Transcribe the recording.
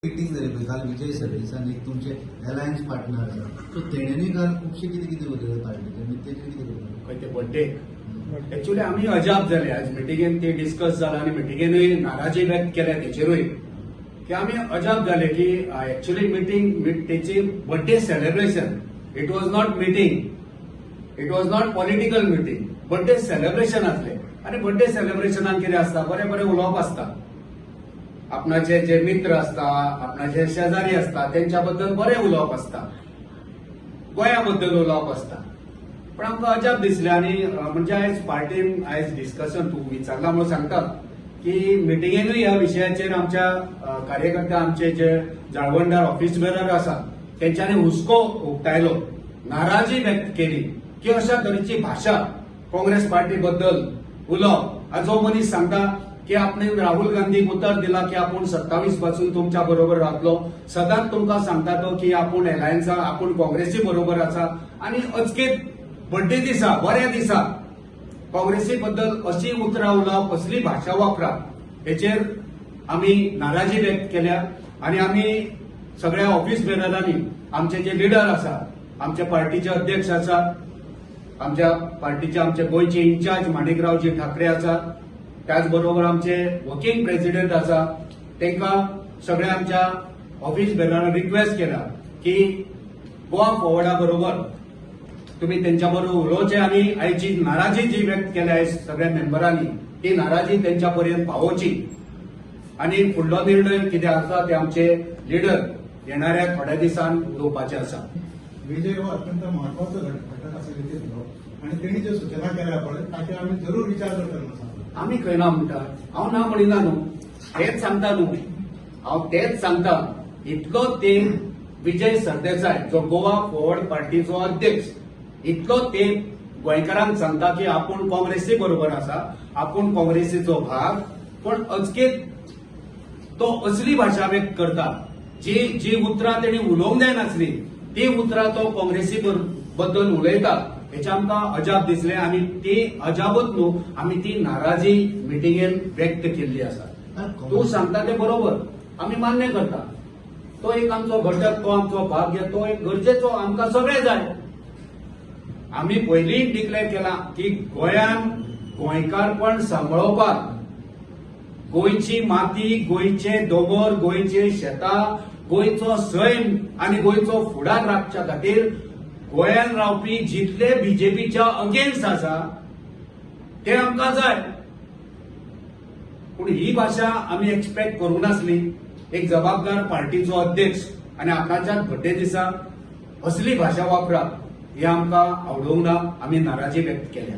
Meeting जाली पळय काल विजय सरदेसाय एक तुमचे अलायन्स पार्टनर आसा सो तेणेंनी काल खुबशे कितें कितें उलयलें पार्टीचे आनी तेजेर कितें करता खंय ते बड्डे एक्चुअली आमी अजाप जाले आज मिटिंगेन ते डिस्कस जाला आनी मिटिंगेनूय नाराजी व्यक्त केल्या तेचेरूय की आमी अजाप जाले की एक्चुअली मिटिंग तेची birthday celebration it was not meeting it was not political meeting birthday celebration आसले आनी बड्डे सेलिब्रेशनान कितें आसता बरें बरें उलोवप आसता आपणाचे जे मित्र असता आपणाचे शेजारी असता त्यांच्या बद्दल बरें उलोवप आसता गोंया बद्दल उलोवप आसता पण आमकां अजाप दिसलें आनी म्हणजे आयज पार्टीन आयज डिस्कशन तूं विचारला म्हणून सांगता की मिटिंगेनूय ह्या विशयाचेर आमच्या कार्यकर्ते आमचे जे जाळवणदार ऑफिस बेरर आसा तेंच्यांनी हुस्को उक्तायलो नाराजी व्यक्त केली की अशा तरेची भाशा काँग्रेस पार्टी बद्दल उलोवप जो मनीस सांगता की आपण राहुल गांधीक उतर दिला की आपण 27 पासून तुमच्या बरोबर राहतलो सदांच तुमकां सांगता तो की आपण अलायन्सा आपण काँग्रेसी बरोबर आसा आणि अचकीत बड्डे दिसा बऱ्या दिसा काँग्रेसी बद्दल अशी उतरां उलोवप असली भाशा वापरप हेचेर आमी नाराजी व्यक्त केल्या आणि आमी सगळ्या ऑफिस बेररांनी आमचे जे लिडर आसा आमच्या पार्टीचे अध्यक्ष आसा आमच्या पार्टीचे आमचे गोंयचे इन्चार्ज माणिकरावजी ठाकरे आसा त्याचबरोबर आमचे वर्किंग प्रेसिडेंट आसा तांकां सगळ्या आमच्या ऑफिस बेररांनी रिक्वेस्ट केला की गोवा फॉरवर्डा बरोबर तुम्ही त्यांच्या बरोबर उलोवचे आणि आयची नाराजी जी व्यक्त केल्या सगळ्या मेंबरांनी ती नाराजी त्यांच्या पर्यंत पावोवची आणि फुडलो निर्णय कितें आसा ते आमचे लिडर येणाऱ्या थोड्या दिसान घेवपाचे आसा. विजय हो अत्यंत महत्वाचा घटक असा घेतलो आणि त्यांनी जे सूचना केल्या पळय ताचेर आमी जरूर विचार करतलो. आमी खंय ना म्हणटा हांव ना म्हणिना न्हू तेच सांगता न्हू हांव तेच सांगता इतलो ते विजय सरदेसाय जो गोवा फॉरवर्ड पार्टीचो अध्यक्ष इतलो ते गोंयकारांक सांगता की आपूण काँग्रेसी बरोबर आसा आपूण काँग्रेसीचो भाग पण अचकीत तो असली भाशा व्यक्त करता जी उतरां तेणी उलोवंक जाय नासली ती उतरां तो काँग्रेसी बद्दल उलयता हेचे आमकां अजाप दिसले आणि ती अजापच न्हू आमी ती नाराजी मिटिंगेन व्यक्त केल्ली आसा. तूं सांगता ते बरोबर आमी मान्य करता तो एक आमचो घटक तो आमचो भाग्य तो एक गरजेचो आमकां सगळे जाय. आमी पयलींच डिक्लेअर केला की गोंयान गोंयकारपण सांबाळोवपाक गोंयची माती गोंयचे दोंगर गोंयचे शेतां गोंयचो सैम आनी गोंयचो फुडार राखच्या खातीर गोंयान रावपी जितले बीजेपीच्या अगेन्स्ट आसा ते आमकां जाय पूण ही भाशा आमी एक्सपेक्ट करूंक नासली. एक जबाबदार पार्टीचो अध्यक्ष आनी आपणाच्याच बड्डे दिसा असली भाशा वापरप हे आमकां आवडूंक ना आमी नाराजी व्यक्त केल्या.